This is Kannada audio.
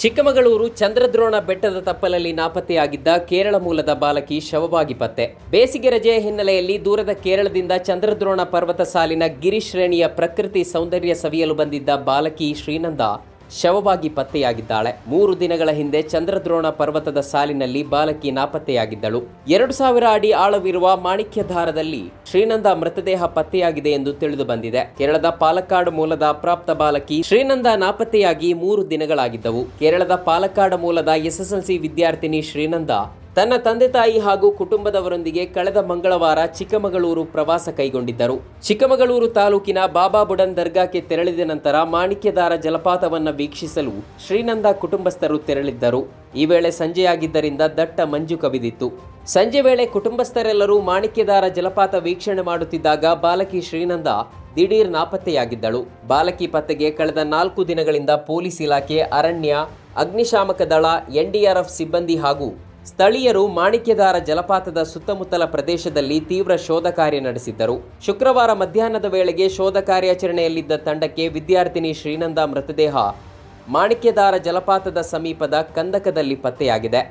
ಚಿಕ್ಕಮಗಳೂರು ಚಂದ್ರದ್ರೋಣ ಬೆಟ್ಟದ ತಪ್ಪಲಲ್ಲಿ ನಾಪತ್ತೆಯಾಗಿದ್ದ ಕೇರಳ ಮೂಲದ ಬಾಲಕಿ ಶವವಾಗಿ ಪತ್ತೆ. ಬೇಸಿಗೆ ರಜೆಯ ಹಿನ್ನೆಲೆಯಲ್ಲಿ ದೂರದ ಕೇರಳದಿಂದ ಚಂದ್ರದ್ರೋಣ ಪರ್ವತ ಸಾಲಿನ ಗಿರಿ ಶ್ರೇಣಿಯ ಪ್ರಕೃತಿ ಸೌಂದರ್ಯ ಸವಿಯಲು ಬಂದಿದ್ದ ಬಾಲಕಿ ಶ್ರೀನಂದ ಶವವಾಗಿ ಪತ್ತೆಯಾಗಿದ್ದಾಳೆ. 3 ದಿನಗಳ ಹಿಂದೆ ಚಂದ್ರದ್ರೋಣ ಪರ್ವತದ ಸಾಲಿನಲ್ಲಿ ಬಾಲಕಿ ನಾಪತ್ತೆಯಾಗಿದ್ದಳು. 2000 ಅಡಿ ಆಳವಿರುವ ಮಾಣಿಕ್ಯಧಾರದಲ್ಲಿ ಶ್ರೀನಂದ ಮೃತದೇಹ ಪತ್ತೆಯಾಗಿದೆ ಎಂದು ತಿಳಿದು ಬಂದಿದೆ. ಕೇರಳದ ಪಾಲಕ್ಕಾಡು ಮೂಲದ ಅಪ್ರಾಪ್ತ ಬಾಲಕಿ ಶ್ರೀನಂದ ನಾಪತ್ತೆಯಾಗಿ 3 ದಿನಗಳಾಗಿದ್ದವು. ಕೇರಳದ ಪಾಲಕ್ಕಾಡು ಮೂಲದ SSLC ವಿದ್ಯಾರ್ಥಿನಿ ಶ್ರೀನಂದ ತನ್ನ ತಂದೆ ತಾಯಿ ಹಾಗೂ ಕುಟುಂಬದವರೊಂದಿಗೆ ಕಳೆದ ಮಂಗಳವಾರ ಚಿಕ್ಕಮಗಳೂರು ಪ್ರವಾಸ ಕೈಗೊಂಡಿದ್ದರು. ಚಿಕ್ಕಮಗಳೂರು ತಾಲೂಕಿನ ಬಾಬಾ ಬುಡನ್ ದರ್ಗಾಕ್ಕೆ ತೆರಳಿದ ನಂತರ ಮಾಣಿಕ್ಯಧಾರ ಜಲಪಾತವನ್ನು ವೀಕ್ಷಿಸಲು ಶ್ರೀನಂದ ಕುಟುಂಬಸ್ಥರು ತೆರಳಿದ್ದರು. ಈ ವೇಳೆ ಸಂಜೆಯಾಗಿದ್ದರಿಂದ ದಟ್ಟ ಮಂಜು ಕವಿದಿತ್ತು. ಸಂಜೆ ವೇಳೆ ಕುಟುಂಬಸ್ಥರೆಲ್ಲರೂ ಮಾಣಿಕ್ಯಧಾರ ಜಲಪಾತ ವೀಕ್ಷಣೆ ಮಾಡುತ್ತಿದ್ದಾಗ ಬಾಲಕಿ ಶ್ರೀನಂದ ದಿಢೀರ್ ನಾಪತ್ತೆಯಾಗಿದ್ದಳು. ಬಾಲಕಿ ಪತ್ತೆಗೆ ಕಳೆದ 4 ದಿನಗಳಿಂದ ಪೊಲೀಸ್ ಇಲಾಖೆ, ಅರಣ್ಯ, ಅಗ್ನಿಶಾಮಕ ದಳ, NDRF ಸಿಬ್ಬಂದಿ ಹಾಗೂ ಸ್ಥಳೀಯರು ಮಾಣಿಕ್ಯಧಾರ ಜಲಪಾತದ ಸುತ್ತಮುತ್ತಲ ಪ್ರದೇಶದಲ್ಲಿ ತೀವ್ರ ಶೋಧ ಕಾರ್ಯ ನಡೆಸಿದ್ದರು. ಶುಕ್ರವಾರ ಮಧ್ಯಾಹ್ನದ ವೇಳೆಗೆ ಶೋಧ ಕಾರ್ಯಾಚರಣೆಯಲ್ಲಿದ್ದ ತಂಡಕ್ಕೆ ವಿದ್ಯಾರ್ಥಿನಿ ಶ್ರೀನಂದ ಮೃತದೇಹ ಮಾಣಿಕ್ಯಧಾರ ಜಲಪಾತದ ಸಮೀಪದ ಕಂದಕದಲ್ಲಿ ಪತ್ತೆಯಾಗಿದೆ.